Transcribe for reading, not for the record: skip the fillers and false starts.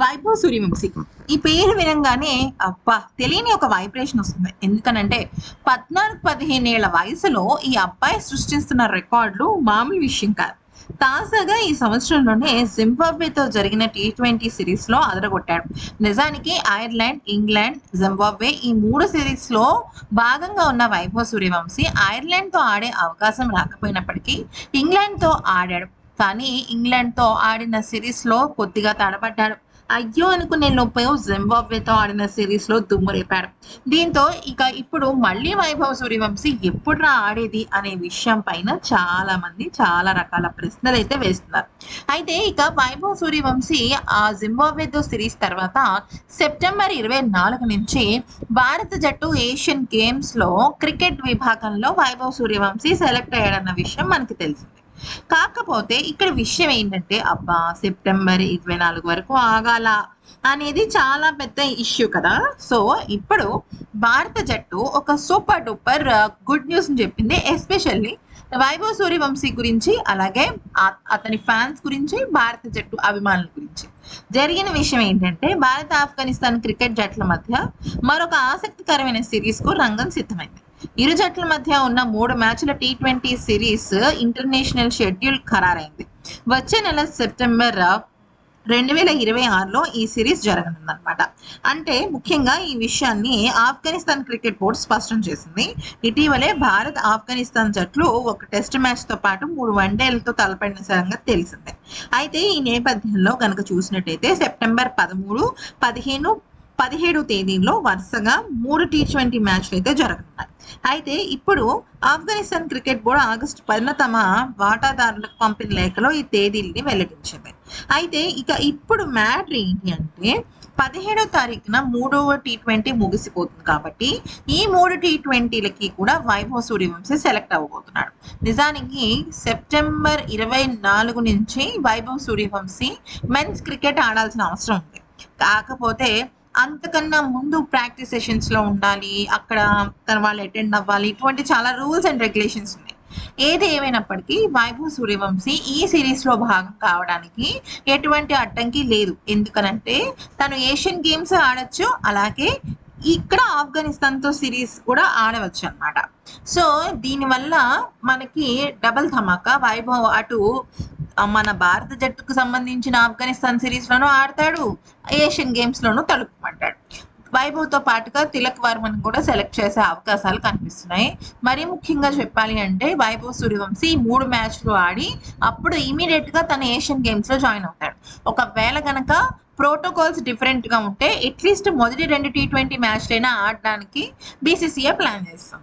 వైభవ్ సూర్యవంశీ ఈ పేరు వినంగానే అబ్బా తెలియని ఒక వైబ్రేషన్ వస్తుంది. ఎందుకనంటే 14-15 ఏళ్ల వయసులో ఈ అబ్బాయి సృష్టిస్తున్న రికార్డులు మామూలు విషయం కాదు. తాజాగా ఈ సంవత్సరంలోనే జింబాబ్వేతో జరిగిన T20 సిరీస్ లో అదరగొట్టాడు. నిజానికి ఐర్లాండ్, ఇంగ్లాండ్, జింబాబ్వే ఈ 3 సిరీస్ లో భాగంగా ఉన్న వైభవ్ సూర్యవంశీ ఐర్లాండ్ తో ఆడే అవకాశం రాకపోయినప్పటికీ ఇంగ్లాండ్ తో ఆడాడు. కానీ ఇంగ్లాండ్ తో ఆడిన సిరీస్ లో కొద్దిగా తడబడ్డాడు. అయ్యో అనుకునే లోపు జింబాబ్వేతో ఆడిన సిరీస్ లో దుమ్ము రేపాడు. దీంతో ఇప్పుడు మళ్ళీ వైభవ్ సూర్యవంశీ ఎప్పుడురా ఆడేది అనే విషయం పైన చాలా మంది చాలా రకాల ప్రశ్నలు అయితే వేస్తున్నారు. అయితే వైభవ్ సూర్యవంశీ ఆ జింబాబ్వేతో సిరీస్ తర్వాత సెప్టెంబర్ 24 నుంచి భారత జట్టు ఏషియన్ గేమ్స్ లో క్రికెట్ విభాగంలో వైభవ్ సూర్యవంశీ సెలెక్ట్ అయ్యాడన్న విషయం మనకి తెలిసింది. కాకపోతే ఇక్కడ విషయం ఏంటంటే సెప్టెంబర్ 24 వరకు ఆగాల అనేది చాలా పెద్ద ఇష్యూ కదా. సో ఇప్పుడు భారత జట్టు ఒక సూపర్ డూపర్ గుడ్ న్యూస్ చెప్పింది, ఎస్పెషల్లీ వైభవ్ సూర్యవంశీ గురించి, అలాగే అతని ఫ్యాన్స్ గురించి, భారత జట్టు అభిమానుల గురించి. జరిగిన విషయం ఏంటంటే భారత ఆఫ్ఘనిస్తాన్ క్రికెట్ జట్ల మధ్య మరొక ఆసక్తికరమైన సిరీస్ కు రంగం సిద్ధమైంది. ఇరు జట్ల మధ్య ఉన్న 3 మ్యాచ్ల T20 సిరీస్ ఇంటర్నేషనల్ షెడ్యూల్ ఖరారైంది. వచ్చే నెల సెప్టెంబర్ 2026లో ఈ సిరీస్ జరగనుందన్నమాట. అంటే ముఖ్యంగా ఈ విషయాన్ని ఆఫ్ఘనిస్తాన్ క్రికెట్ బోర్డు స్పష్టం చేసింది. ఇటీవలే భారత్, ఆఫ్ఘనిస్తాన్ జట్లు ఒక టెస్ట్ మ్యాచ్ తో పాటు 3 వన్డేలతో తలపడిన సంగతి తెలిసిందే. అయితే ఈ నేపథ్యంలో కనుక చూసినట్టయితే సెప్టెంబర్ 13, 15, 17 తేదీల్లో వరుసగా 3 T20 మ్యాచ్లు అయితే జరగనున్నాయి. అయితే ఇప్పుడు ఆఫ్ఘనిస్తాన్ క్రికెట్ బోర్డు ఆగస్టు 10న తమ వాటాదారులకు పంపిన లేఖలో ఈ తేదీల్ని వెల్లడించింది. అయితే ఇప్పుడు మ్యాటర్ ఏంటి అంటే 17వ తారీఖున 3వ T20 ముగిసిపోతుంది కాబట్టి ఈ 3 T20లకి కూడా వైభవ్ సూర్యవంశీ సెలెక్ట్ అవ్వబోతున్నాడు. నిజానికి సెప్టెంబర్ 24 నుంచి వైభవ్ సూర్యవంశీ మెన్స్ క్రికెట్ ఆడాల్సిన అవసరం ఉంది. కాకపోతే అంతకన్నా ముందు ప్రాక్టీస్ సెషన్స్ లో ఉండాలి, అక్కడ వాళ్ళు అటెండ్ అవ్వాలి, ఇటువంటి చాలా రూల్స్ అండ్ రెగ్యులేషన్స్ ఉన్నాయి. ఏది ఏమైనప్పటికీ వైభవ్ సూర్యవంశీ ఈ సిరీస్ లో భాగం కావడానికి ఎటువంటి అడ్డంకి లేదు. ఎందుకనంటే తను ఏషియన్ గేమ్స్ ఆడొచ్చు, అలాగే ఇక్కడ ఆఫ్ఘనిస్తాన్ తో సిరీస్ కూడా ఆడవచ్చు అన్నమాట. సో దీనివల్ల మనకి డబుల్ ధమాకా. వైభవ్ అటు మన భారత జట్టుకు సంబంధించిన ఆఫ్ఘనిస్తాన్ సిరీస్ లోనూ ఆడతాడు, ఏషియన్ గేమ్స్ లోనూ తలుపుమంటాడు. వైభవ్ తో పాటుగా తిలక్ వర్మన్ కూడా సెలెక్ట్ చేసే అవకాశాలు కనిపిస్తున్నాయి. మరీ ముఖ్యంగా చెప్పాలి అంటే వైభవ్ సూర్యవంశీ 3 మ్యాచ్లు ఆడి అప్పుడు ఇమీడియట్ గా తన ఏషియన్ గేమ్స్ లో జాయిన్ అవుతాడు. ఒకవేళ గనక ప్రోటోకాల్స్ డిఫరెంట్ గా ఉంటే అట్లీస్ట్ మొదటి 2 T20 మ్యాచ్లైనా ఆడడానికి BCCI ప్లాన్ చేస్తాం.